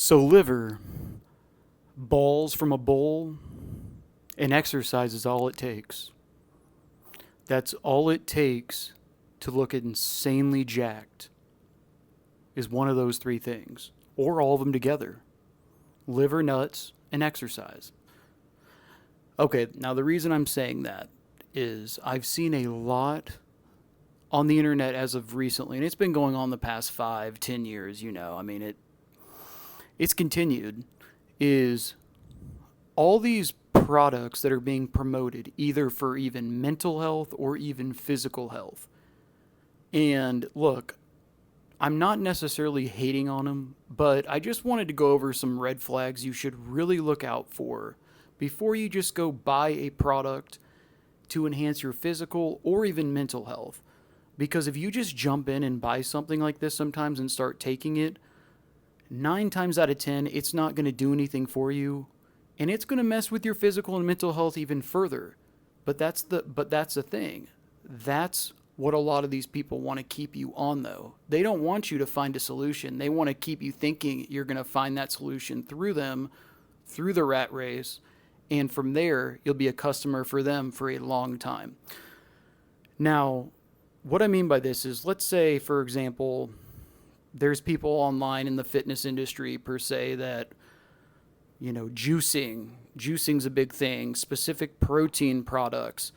So, liver, balls from a bowl, and exercise is all it takes. That's all it takes to look insanely jacked, is one of those three things, or all of them together: liver, nuts, and exercise. Okay, now the reason I'm saying that is I've seen a lot on the internet as of recently, and it's been going on the past 5, 10 years. I mean, it's continued. Is all these products that are being promoted either for even mental health or even physical health. And look, I'm not necessarily hating on them, but I just wanted to go over some red flags you should really look out for before you just go buy a product to enhance your physical or even mental health. Because if you just jump in and buy something like this sometimes and start taking it, 9 times out of 10, it's not going to do anything for you, and it's going to mess with your physical and mental health even further. But that's the thing. That's what a lot of these people want to keep you on, though. They don't want you to find a solution. They want to keep you thinking you're going to find that solution through them, through the rat race, and from there, you'll be a customer for them for a long time. Now, what I mean by this is, let's say, for example, there's people online in the fitness industry per se that, juicing's a big thing, specific protein products.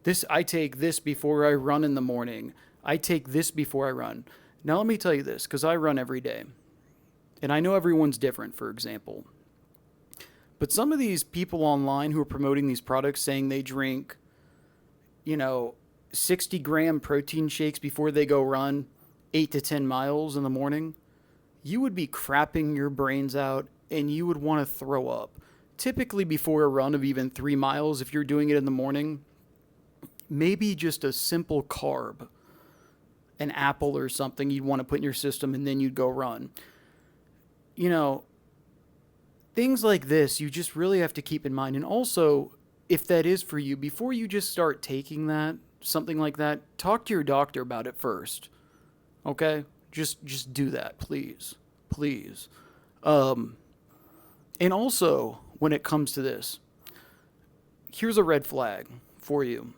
This, I take this before I run in the morning. I take this before I run. Now let me tell you this, because I run every day, and I know everyone's different, for example. But some of these people online who are promoting these products saying they drink, you know 60-gram protein shakes before they go run 8 to 10 miles in the morning, you would be crapping your brains out and you would want to throw up. Typically, before a run of even 3 miles, if you're doing it in the morning, maybe just a simple carb, an apple or something you'd want to put in your system, and then you'd go run. You know, things like this, you just really have to keep in mind. And also, if that is for you, before you just start taking that, something like that, talk to your doctor about it first. Okay? Just do that, please. Please. And also, when it comes to this, here's a red flag for you.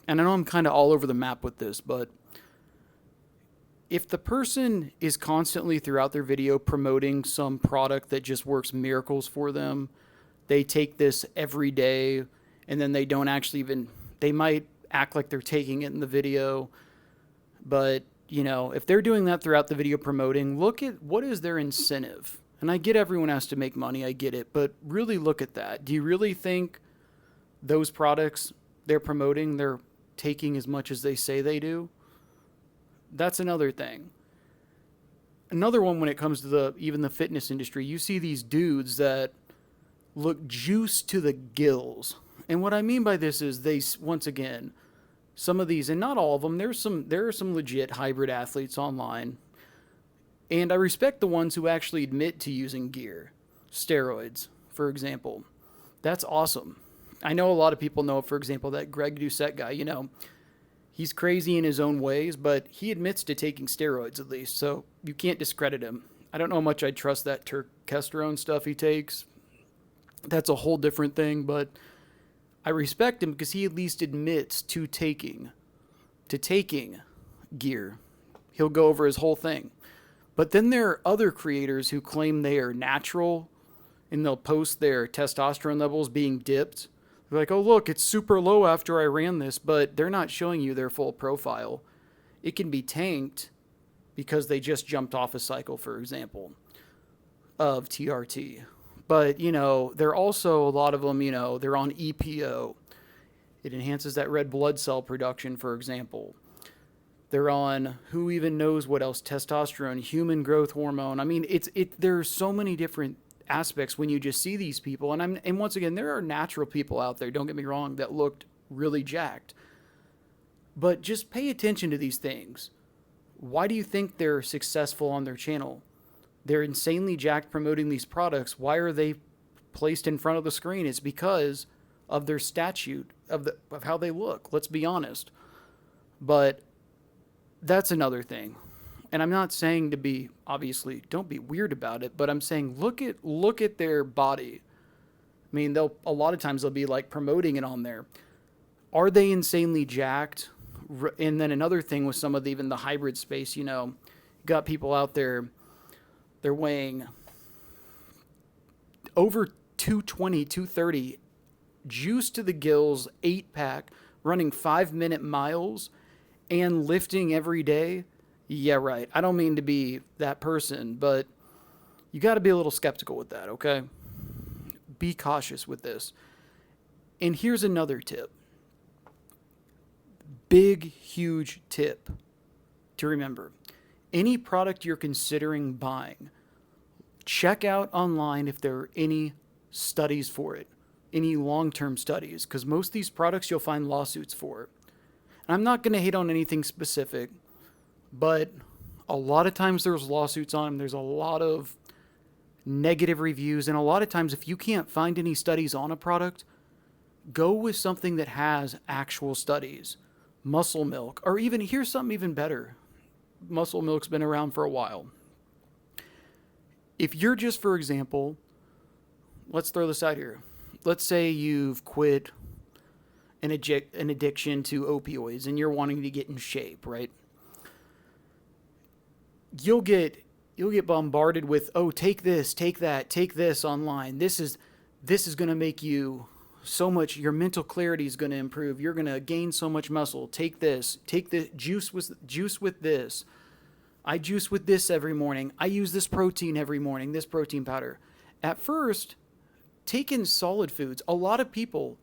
And I know I'm kind of all over the map with this, but if the person is constantly throughout their video promoting some product that just works miracles for them, they take this every day, and then they don't actually even, they might act like they're taking it in the video, but if they're doing that throughout the video promoting, look at what is their incentive. And I get everyone has to make money, I get it, but really look at that. Do you really think those products they're promoting, they're taking as much as they say they do? That's another thing. Another one, when it comes to even the fitness industry, you see these dudes that look juiced to the gills. And what I mean by this is, they, once again, some of these, and not all of them, there are some legit hybrid athletes online. And I respect the ones who actually admit to using gear. Steroids, for example. That's awesome. I know a lot of people know, for example, that Greg Doucette guy, he's crazy in his own ways, but he admits to taking steroids at least, so you can't discredit him. I don't know how much I trust that testosterone stuff he takes. That's a whole different thing, but I respect him because he at least admits to taking gear. He'll go over his whole thing. But then there are other creators who claim they are natural, and they'll post their testosterone levels being dipped. They're like, oh, look, it's super low after I ran this, but they're not showing you their full profile. It can be tanked because they just jumped off a cycle, for example, of TRT. But, they're also, a lot of them, they're on EPO. It enhances that red blood cell production, for example. They're on, who even knows what else, testosterone, human growth hormone. I mean, there's so many different aspects when you just see these people. And once again, there are natural people out there, don't get me wrong, that looked really jacked. But just pay attention to these things. Why do you think they're successful on their channel? They're insanely jacked promoting these products. Why are they placed in front of the screen? It's because of their statute, of how they look. Let's be honest. But that's another thing. And I'm not saying to be, obviously, don't be weird about it, but I'm saying look at their body. I mean, a lot of times they'll be like promoting it on there. Are they insanely jacked? And then another thing with some of even the hybrid space, got people out there, they're weighing over 220, 230, juice to the gills, 8-pack, running 5-minute miles, and lifting every day. Yeah, right. I don't mean to be that person, but you got to be a little skeptical with that, okay? Be cautious with this. And here's another tip. Big, huge tip to remember. Any product you're considering buying, check out online if there are any studies for it, any long-term studies, because most of these products you'll find lawsuits for. And I'm not going to hate on anything specific, but a lot of times there's lawsuits on them. There's a lot of negative reviews, and a lot of times if you can't find any studies on a product, go with something that has actual studies. Muscle Milk, or even, here's something even better. Muscle Milk's been around for a while. If you're just, for example, let's throw this out here. Let's say you've quit an addiction to opioids and you're wanting to get in shape, right? You'll get bombarded with, oh, take this, take that, take this online. This is going to make you so much, your mental clarity is going to improve. You're going to gain so much muscle. Take this, juice with this. I juice with this every morning. I use this protein every morning, this protein powder. At first, take in solid foods. A lot of people,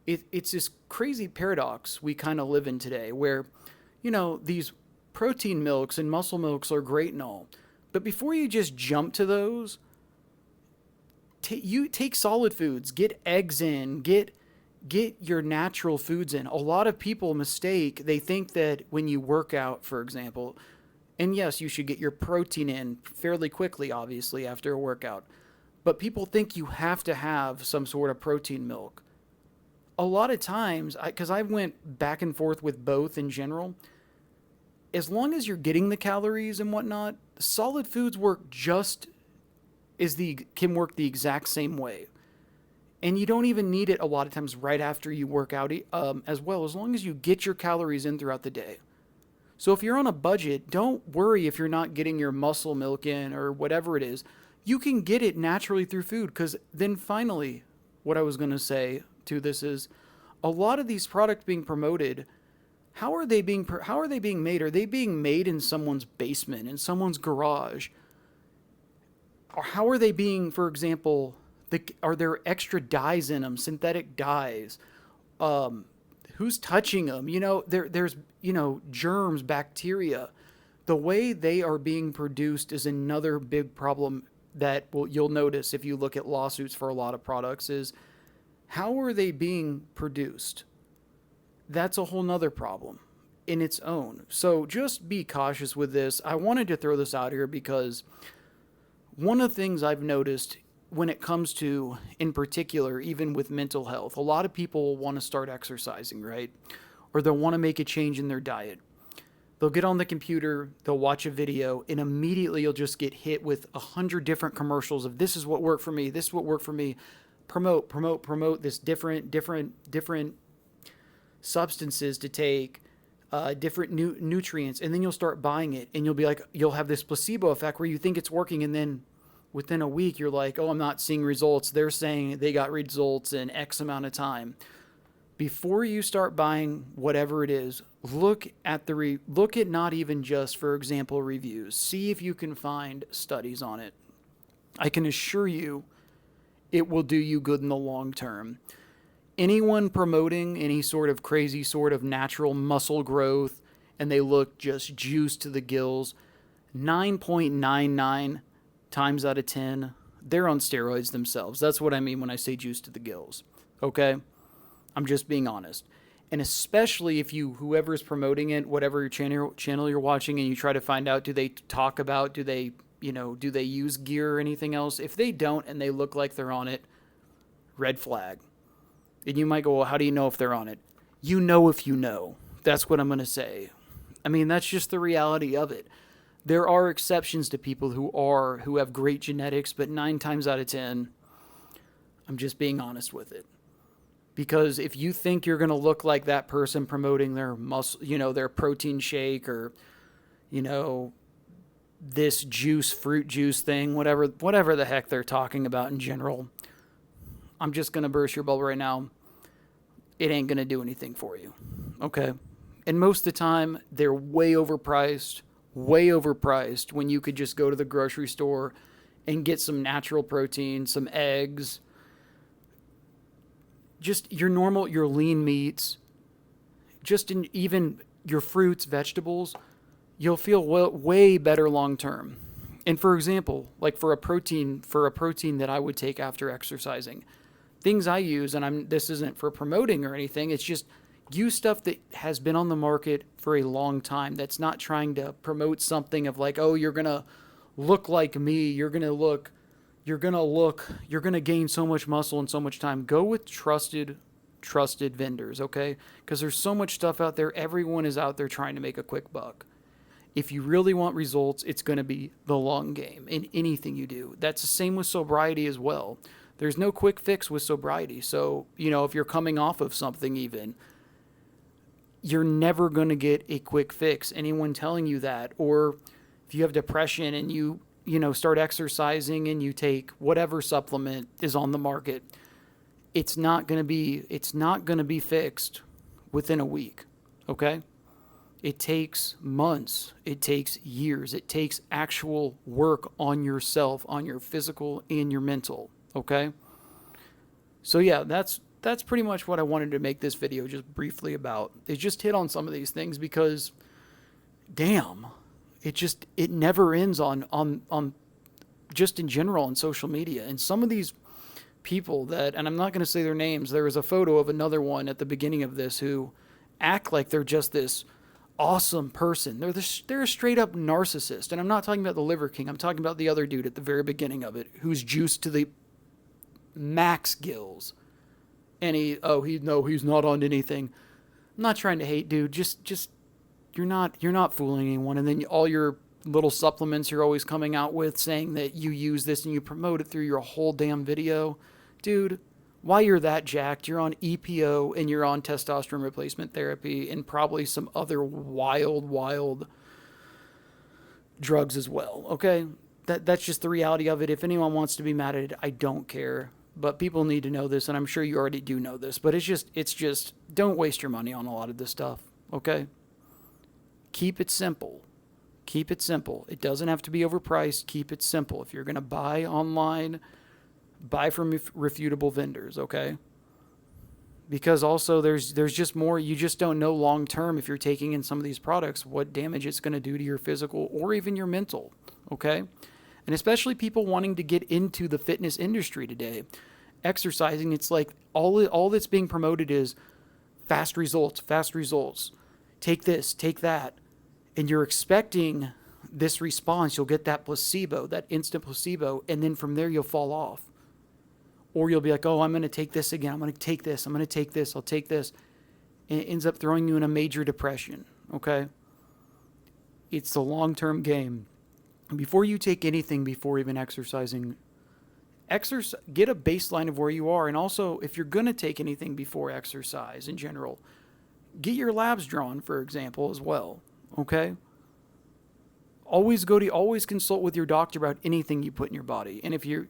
it's this crazy paradox we kind of live in today where, these protein milks and muscle milks are great and all. But before you just jump to those, you take solid foods, get eggs in, get your natural foods in. A lot of people mistake, they think that when you work out, for example, and yes, you should get your protein in fairly quickly, obviously, after a workout. But people think you have to have some sort of protein milk. A lot of times, because I went back and forth with both in general, as long as you're getting the calories and whatnot, solid foods can work the exact same way. And you don't even need it a lot of times right after you work out as well, as long as you get your calories in throughout the day. So if you're on a budget, don't worry if you're not getting your muscle milk in or whatever it is. You can get it naturally through food, because then finally, what I was going to say to this is, a lot of these products being promoted, how are they being made? Are they being made in someone's basement, in someone's garage? Or how are they being, for example, are there extra dyes in them, synthetic dyes? Who's touching them? There's germs, bacteria. The way they are being produced is another big problem that you'll notice if you look at lawsuits for a lot of products is, how are they being produced? That's a whole nother problem in its own. So just be cautious with this. I wanted to throw this out here because one of the things I've noticed when it comes to, in particular, even with mental health, a lot of people want to start exercising, right? Or they'll want to make a change in their diet. They'll get on the computer, they'll watch a video, and immediately you'll just get hit with 100 different commercials of, this is what worked for me, this is what worked for me. Promote this different substances to take, different nutrients, and then you'll start buying it, and you'll have this placebo effect where you think it's working, and then within a week you're like, oh, I'm not seeing results. They're saying they got results in X amount of time. Before you start buying whatever it is, look at not even just, for example, reviews. See if you can find studies on it. I can assure you it will do you good in the long term. Anyone promoting any sort of crazy sort of natural muscle growth and they look just juiced to the gills, 9.99 times out of 10, they're on steroids themselves. That's what I mean when I say juiced to the gills. Okay? I'm just being honest. And especially if whoever's promoting it, whatever channel you're watching, and you try to find out, do they talk about, do they use gear or anything else? If they don't and they look like they're on it, red flag. And you might go, well, how do you know if they're on it? You know if you know. That's what I'm going to say. I mean, that's just the reality of it. There are exceptions to people who have great genetics, but 9 times out of 10, I'm just being honest with it. Because if you think you're going to look like that person promoting their their protein shake, or, this fruit juice thing, whatever the heck they're talking about in general, I'm just going to burst your bubble right now. It ain't going to do anything for you. Okay? And most of the time, they're way overpriced when you could just go to the grocery store and get some natural protein, some eggs, just your lean meats, even your fruits, vegetables. You'll feel way better long term. And for example, like for a protein that I would take after exercising, things I use, and this isn't for promoting or anything, it's just use stuff that has been on the market for a long time, that's not trying to promote something of like, oh, you're going to look like me, you're going to gain so much muscle in so much time. Go with trusted vendors, okay? Because there's so much stuff out there. Everyone is out there trying to make a quick buck. If you really want results, it's going to be the long game in anything you do. That's the same with sobriety as well. There's no quick fix with sobriety. So, if you're coming off of something even, you're never going to get a quick fix. Anyone telling you that, or if you have depression and you start exercising and you take whatever supplement is on the market, it's not going to be fixed within a week, okay? It takes months, it takes years, it takes actual work on yourself, on your physical and your mental, okay? So yeah, that's pretty much what I wanted to make this video just briefly about. It just hit on some of these things because, damn, it never ends on just in general on social media. And some of these people and I'm not going to say their names, there was a photo of another one at the beginning of this who act like they're just this awesome person. They're a straight up narcissist. And I'm not talking about the Liver King. I'm talking about the other dude at the very beginning of it who's juiced to the max gills. And he's not on anything. I'm not trying to hate, dude. Just you're not fooling anyone. And then all your little supplements you're always coming out with saying that you use this and you promote it through your whole damn video. Dude, why you're that jacked, you're on EPO and you're on testosterone replacement therapy and probably some other wild drugs as well, okay? That's just the reality of it. If anyone wants to be mad at it, I don't care. But people need to know this, and I'm sure you already do know this, but it's just don't waste your money on a lot of this stuff, okay? Keep it simple. Keep it simple. It doesn't have to be overpriced. Keep it simple. If you're going to buy online, buy from reputable vendors, okay? Because also there's just more. You just don't know long term if you're taking in some of these products what damage it's going to do to your physical or even your mental, okay? And especially people wanting to get into the fitness industry today. Exercising, it's like all that's being promoted is fast results. Take this, take that. And you're expecting this response. You'll get that placebo, that instant placebo, and then from there you'll fall off. Or you'll be like, oh, I'm going to take this again. I'm going to take this. I'll take this. And it ends up throwing you in a major depression, okay? It's a long-term game. Before you take anything before even exercising, get a baseline of where you are. And also, if you're going to take anything before exercise in general, get your labs drawn, for example, as well, okay? Always consult with your doctor about anything you put in your body. And if you're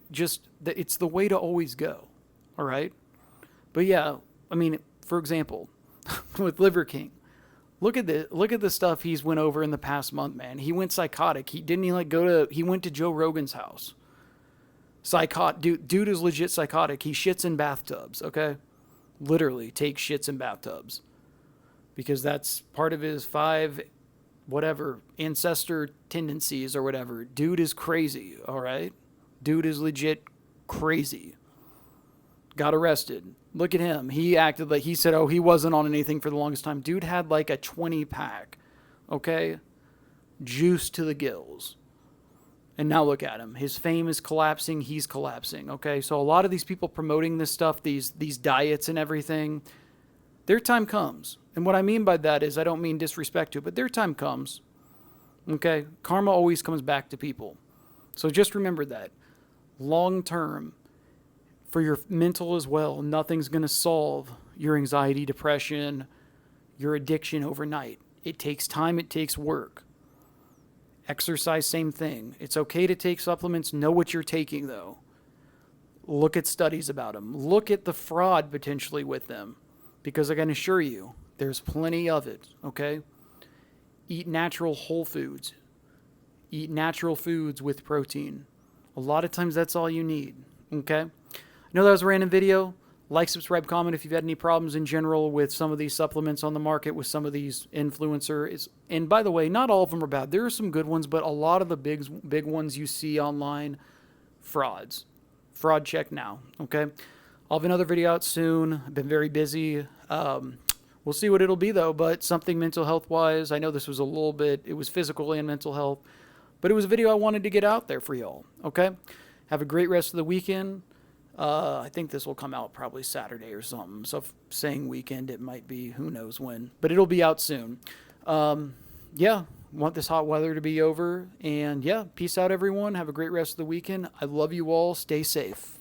it's the way to always go, all right? But yeah, I mean, for example, with Liver King, look at the stuff he's went over in the past month, man. He went psychotic. He went to Joe Rogan's house. Dude is legit psychotic. He shits in bathtubs, okay? Literally takes shits in bathtubs. Because that's part of his 5 ancestor tendencies or whatever. Dude is crazy, all right? Dude is legit crazy. Got arrested. Look at him. He acted like he said, he wasn't on anything for the longest time. Dude had like a 20-pack, okay? Juice to the gills. And now look at him. His fame is collapsing. He's collapsing, okay? So a lot of these people promoting this stuff, these diets and everything, their time comes. And what I mean by that is I don't mean disrespect to it, but their time comes. Okay? Karma always comes back to people. So just remember that. Long term, for your mental as well, nothing's going to solve your anxiety, depression, your addiction overnight. It takes time, it takes work. Exercise, same thing. It's okay to take supplements. Know what you're taking, though. Look at studies about them. Look at the fraud potentially with them, because I can assure you, there's plenty of it, okay? Eat natural whole foods. Eat natural foods with protein. A lot of times that's all you need, okay? I know that was a random video. Like, subscribe, comment if you've had any problems in general with some of these supplements on the market, with some of these influencers. And by the way, not all of them are bad. There are some good ones, but a lot of the big ones you see online, frauds. Fraud check now, okay? I'll have another video out soon. I've been very busy. We'll see what it'll be, though, but something mental health-wise. I know this was a little bit, it was physical and mental health, but it was a video I wanted to get out there for y'all, okay? Have a great rest of the weekend. I think this will come out probably Saturday or something. So if saying weekend, it might be who knows when, but it'll be out soon. Yeah, want this hot weather to be over. And yeah, peace out, everyone. Have a great rest of the weekend. I love you all. Stay safe.